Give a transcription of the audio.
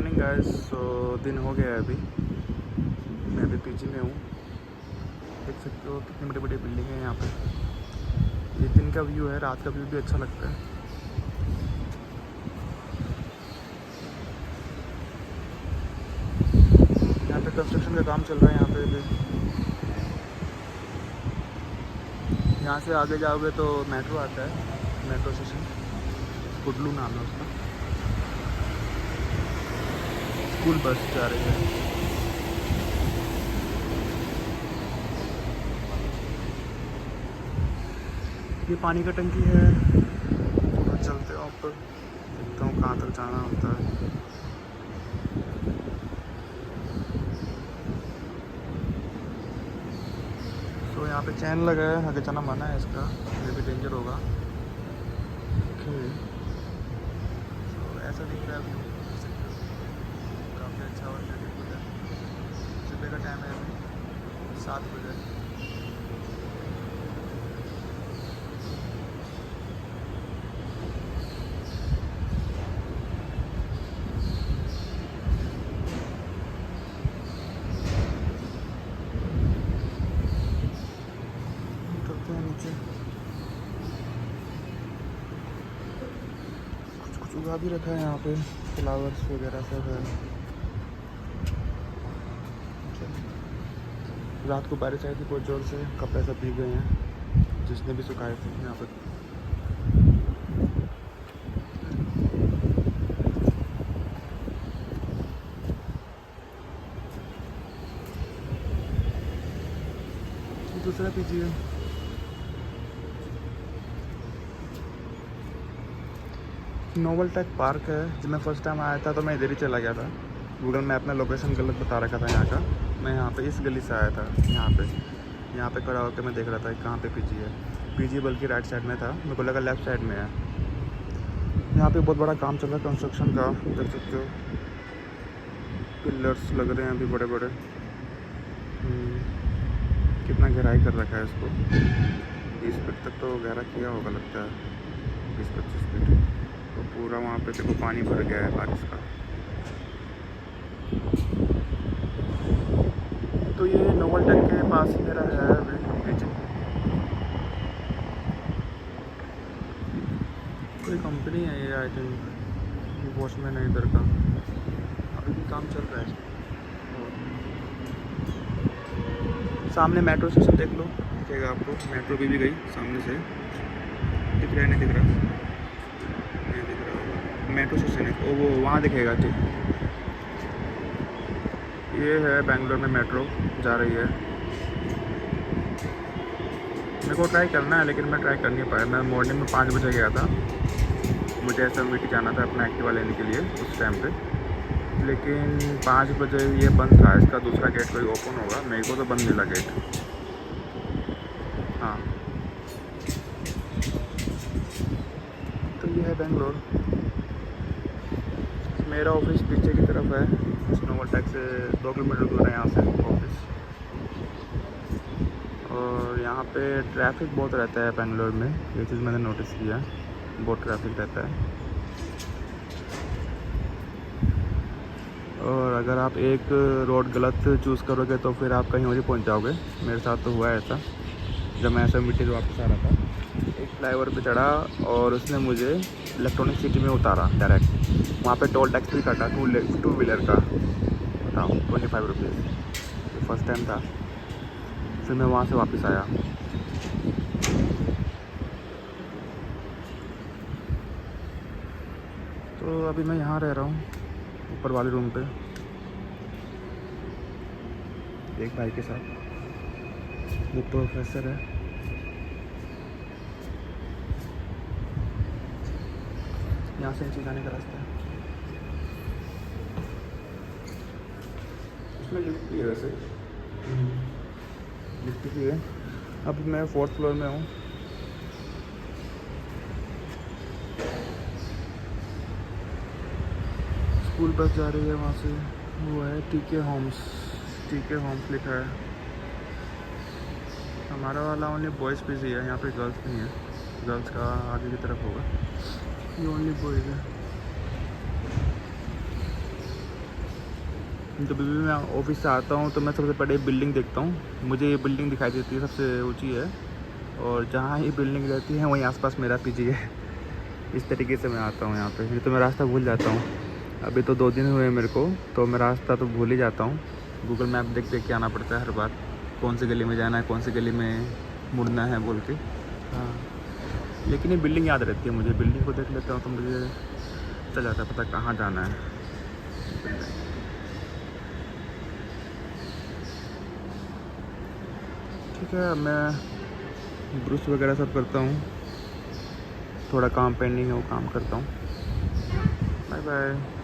Morning guys. सो दिन हो गया है अभी। मैं अभी पीजी में हूँ। देख सकते हो कितनी बड़ी बड़ी बिल्डिंग है यहाँ पे। ये दिन का व्यू है, रात का व्यू भी अच्छा लगता है। यहाँ पे कंस्ट्रक्शन का काम चल रहा है यहाँ पे अभी। यहाँ से आगे जाओगे तो मेट्रो आता है, मेट्रो स्टेशन कुडलू नाम है उसका। स्कूल बस जा रही है। ये पानी का टंकी है। तो चलते हो ऊपर, देखता हूँ कहाँ तक जाना होता है। तो यहाँ पे चैन लगा है, आगे जाना मना है इसका, ये भी डेंजर होगा। ओके, तो ऐसा दिख रहा है व्यू, काफ़ी अच्छा और ब्यूटीफुल है। सुबह का टाइम है अभी 7 बजे। उतरते हैं नीचे। कुछ उगा भी रखा है यहाँ पे, फ्लावर्स वगैरह सब है। रात को बारिश आई थी बहुत ज़ोर से, कपड़े सब भीग गए हैं जिसने भी सुखाए थे यहाँ पर। दूसरा पीजी है। नोवल टेक पार्क है। जब मैं फर्स्ट टाइम आया था तो मैं इधर ही चला गया था। गूगल मैप में लोकेशन गलत बता रखा था यहाँ का। मैं यहाँ पे इस गली से आया था। यहाँ पे खड़ा होकर मैं देख रहा था कहाँ पे पीजी है। पीजी बल्कि राइट साइड में था, मेरे को लगा लेफ़्ट साइड में है। यहाँ पे बहुत बड़ा काम चल रहा है कंस्ट्रक्शन का, देख सकते हो। पिलर्स लग रहे हैं अभी बड़े बड़े। कितना गहराई कर रखा है इसको, 20 फीट तक तो गहरा किया होगा लगता है, 20-25 फीट। तो पूरा वहाँ पे देखो पानी भर गया है बारिश का। तो ये नोवल टेक के पास ही मेरा है अभी पीजी। कोई कंपनी है ये, आई थिंक वॉचमैन है इधर का। अभी भी काम चल रहा है इसमें। सामने मेट्रो स्टेशन देख लो, दिखेगा आपको। मेट्रो भी गई सामने से, दिख रहा है नहीं दिख रहा, नहीं दिख रहा होगा। मेट्रो स्टेशन है वो वहाँ दिखेगा। ठीक, ये है बेंगलोर में मेट्रो जा रही है। मेरे को ट्राई करना है लेकिन मैं ट्राई कर नहीं पाया। मैं मॉर्निंग में 5 बजे गया था, मुझे SMVT जाना था अपना एक्टिवा लेने के लिए उस टाइम पे। लेकिन 5 बजे ये बंद था, इसका दूसरा गेट कोई ओपन होगा, मेरे को तो बंद मिला गेट। हाँ, तो ये है बेंगलोर। मेरा ऑफिस पीछे की तरफ है, नोवल टेक से 2 किलोमीटर दूर है यहाँ से ऑफिस। और यहाँ पे ट्रैफिक बहुत रहता है बेंगलोर में, ये चीज़ मैंने नोटिस किया है, बहुत ट्रैफिक रहता है। और अगर आप एक रोड गलत चूज़ करोगे तो फिर आप कहीं और ही पहुँच जाओगे। मेरे साथ तो हुआ है ऐसा। जब मैं SMVT से वापस आ रहा था, एक फ्लाईओवर पे चढ़ा और उसने मुझे इलेक्ट्रॉनिक सिटी में उतारा डायरेक्ट। वहाँ पे टोल टैक्स भी कटा 2 व्हीलर का, बताओ 25 रुपीज़। ये फर्स्ट टाइम था। फिर मैं वहाँ से वापस आया। तो अभी मैं यहाँ रह रहा हूँ ऊपर वाले रूम पे एक भाई के साथ। वो प्रोफेसर है। यहाँ से नीचे जाने का रास्ता है। उसमें लिफ्ट भी है वैसे, लिफ्ट भी है। अब मैं 4th फ्लोर में हूँ। स्कूल बस जा रही है वहाँ से। वो है TK होम्स लिखा है। हमारा वाला ओनली बॉयज़ पीजी है, यहाँ पे गर्ल्स नहीं है। गर्ल्स का आगे की तरफ होगा, ये ओनली बॉयज़ है। जब भी मैं ऑफिस से आता हूँ तो मैं सबसे पहले बिल्डिंग देखता हूँ। मुझे ये बिल्डिंग दिखाई देती है, सबसे ऊंची है, और जहाँ ये बिल्डिंग रहती है वहीं आसपास मेरा पीजी है। इस तरीके से मैं आता हूँ यहाँ पे, नहीं तो मैं रास्ता भूल जाता हूँ। अभी तो 2 दिन हुए मेरे को, तो मैं रास्ता तो भूल ही जाता हूँ। गूगल मैप देख देख के आना पड़ता है हर बार, कौन सी गली में जाना है, कौन सी गली में मुड़ना है बोल के। हाँ, लेकिन ये बिल्डिंग याद रहती है मुझे। बिल्डिंग को देख लेता हूँ तो मुझे चल जाता है पता कहाँ जाना है। ठीक है, मैं ब्रश वगैरह सब करता हूँ, थोड़ा काम पेंडिंग है वो काम करता हूँ। Bye bye.